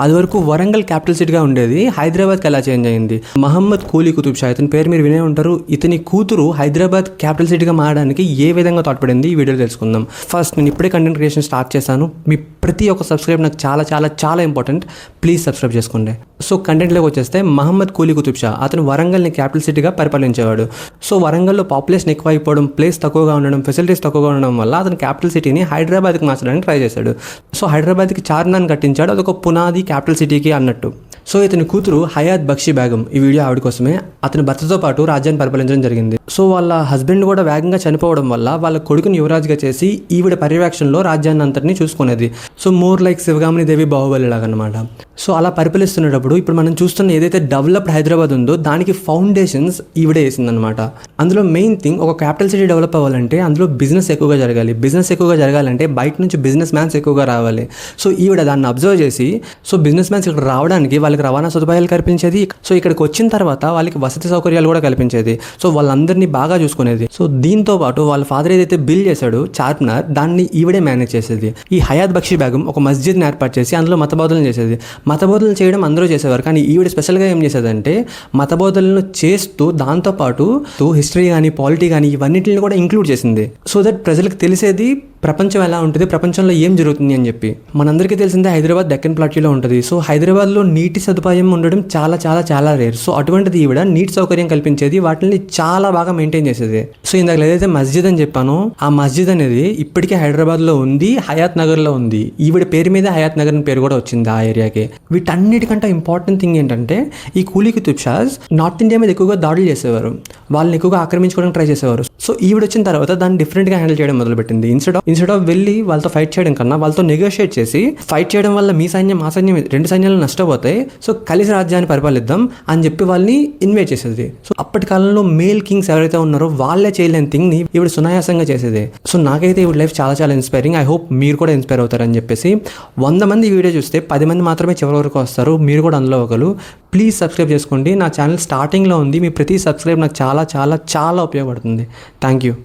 అది వరకు వరంగల్ క్యాపిటల్ సిటీగా ఉండేది, హైదరాబాద్కి ఎలా చేంజ్ అయింది. మహమ్మద్ కూలీ కుతుబ్ షా, ఇతని పేరు మీరు వినే ఉంటారు. ఇతని కూతురు హైదరాబాద్ క్యాపిటల్ సిటీగా మారడానికి ఏ విధంగా తోడ్పడింది ఈ వీడియోలో తెలుసుకుందాం. ఫస్ట్ నేను ఇప్పుడే కంటెంట్ క్రియేషన్ స్టార్ట్ చేశాను. మీ ప్రతి ఒక్క సబ్స్క్రైబ్ నాకు చాలా చాలా చాలా ఇంపార్టెంట్. ప్లీజ్ సబ్స్క్రైబ్ చేసుకోండి. సో కంటెంట్లోకి వచ్చేస్తే మహమ్మద్ కూలీ కుతుబ్ షా అతను వరంగల్ని క్యాపిటల్ సిటీగా పరిపాలించేవాడు. సో వరంగల్లో పాపులేషన్ ఎక్కువ అయిపోవడం, ప్లేస్ తక్కువగా ఉండడం, ఫెసిలిటీస్ తక్కువగా ఉండడం వల్ల అతను క్యాపిటల్ సిటీని హైదరాబాద్కి మార్చడానికి ట్రై చేశాడు. సో హైదరాబాద్కి చార్మినార్ కట్టించాడు, అదొక పునాది క్యాపిటల్ సిటీకి అన్నట్టు. సో ఇతని కూతురు హయాత్ బక్షి బేగం, ఈ వీడియో ఆవిడ కోసమే, అతని భర్తతో పాటు రాజ్యాన్ని పరిపాలించడం జరిగింది. సో వాళ్ళ హస్బెండ్ కూడా వేగంగా చనిపోవడం వల్ల వాళ్ళ కొడుకుని యువరాజుగా చేసి ఈవిడ పర్యవేక్షణలో రాజ్యాన్ని అంతటినీ చూసుకునేది. సో మోర్ లైక్ శివగామిని దేవి బాహుబలి లాగా అనమాట. సో అలా పరిపాలిస్తున్నప్పుడు ఇప్పుడు మనం చూస్తున్న ఏదైతే డెవలప్డ్ హైదరాబాద్ ఉందో దానికి ఫౌండేషన్స్ ఈవిడే వేసిందనమాట. అందులో మెయిన్ థింగ్, ఒక క్యాపిటల్ సిటీ డెవలప్ అవ్వాలంటే అందులో బిజినెస్ ఎక్కువగా జరగాలి. బిజినెస్ ఎక్కువగా జరగాలంటే బయట నుంచి బిజినెస్ మ్యాన్స్ ఎక్కువగా రావాలి. సో ఈవిడ దాన్ని అబ్జర్వ్ చేసి, సో బిజినెస్ మ్యాన్స్ ఇక్కడ రావడానికి వాళ్ళకి రవాణా సదుపాయాలు కల్పించేది. సో ఇక్కడికి వచ్చిన తర్వాత వాళ్ళకి వసతి సౌకర్యాలు కూడా కల్పించేది. సో వాళ్ళందరినీ బాగా చూసుకునేది. సో దీంతో పాటు వాళ్ళ ఫాదర్ ఏదైతే బిల్ చేశాడో చార్మినార్, దాన్ని ఈవిడే మేనేజ్ చేసేది. ఈ హయాత్ బక్షి బేగం ఒక మస్జిద్ని ఏర్పాటు చేసి అందులో మతబోధనలు చేసేది. మతబోధనలు చేయడం అందరూ చేసేవారు, కానీ ఈవిడ స్పెషల్గా ఏం చేసేదంటే మతబోధనలను చేస్తూ దాంతోపాటు హిస్టరీ కానీ పాలిటీ కానీ ఇవన్నిటిని కూడా ఇంక్లూడ్ చేసింది. సో దట్ ప్రజలకు తెలిసేది ప్రపంచం ఎలా ఉంటుంది, ప్రపంచంలో ఏం జరుగుతుంది అని చెప్పి. మనందరికీ తెలిసిందే హైదరాబాద్ డెక్కన్ ప్లాట్యూలో ఉంటుంది. సో హైదరాబాద్లో నీటి సదుపాయం ఉండడం చాలా చాలా చాలా రేర్. సో అటువంటిది ఈవిడ నీటి సౌకర్యం కల్పించేది, వాటిని చాలా బాగా మెయింటైన్ చేసేది. సో ఇందాక ఏదైతే మస్జిద్ అని చెప్పానో ఆ మస్జిద్ అనేది ఇప్పటికే హైదరాబాద్లో ఉంది, హయాత్ నగర్లో ఉంది. ఈవిడ పేరు మీద హయాత్ నగర్ అని పేరు కూడా వచ్చింది ఆ ఏరియాకి. వీటన్నిటికంటే ఇంపార్టెంట్ థింగ్ ఏంటంటే ఈ కూలీ కుతుబ్ షాస్ నార్త్ ఇండియా మీద ఎక్కువగా దాడులు చేసేవారు, వాళ్ళని ఎక్కువగా ఆక్రమించుకోవడానికి ట్రై చేసేవారు. సో ఈవిడ వచ్చిన తర్వాత దాన్ని డిఫరెంట్గా హ్యాండిల్ చేయడం మొదలుపెట్టింది. ఇన్స్టెడ్ ఆఫ్ వెళ్ళి వాళ్ళతో ఫైట్ చేయడం కన్నా వాళ్ళతో నెగోషియేట్ చేసి, ఫైట్ చేయడం వల్ల మీ సైన్యం ఆ సైన్యం రెండు సైన్యాలు నష్టపోతాయి, సో కలిసి రాజ్యాన్ని పరిపాలిద్దాం అని చెప్పి వాళ్ళని ఇన్వైట్ చేసేది. సో అప్పటి కాలంలో మేల్ కింగ్స్ ఎవరైతే ఉన్నారో వాళ్ళే చేయలేని థింగ్ ని ఈవిడ సునాయాసంగా చేసేది. సో నాకైతే ఈవిడ లైఫ్ చాలా చాలా ఇన్స్పైరింగ్. ఐ హోప్ మీరు కూడా ఇన్స్పైర్ అవుతారని చెప్పేసి. 100 మంది వీడియో చూస్తే 10 మంది మాత్రమే చివరి వరకు వస్తారు, మీరు కూడా అందులో ఒకరు. ప్లీజ్ సబ్స్క్రైబ్ చేసుకోండి. నా ఛానల్ స్టార్టింగ్లో ఉంది, మీ ప్రతి సబ్స్క్రైబ్ నాకు చాలా చాలా చాలా ఉపయోగపడుతుంది. Thank you.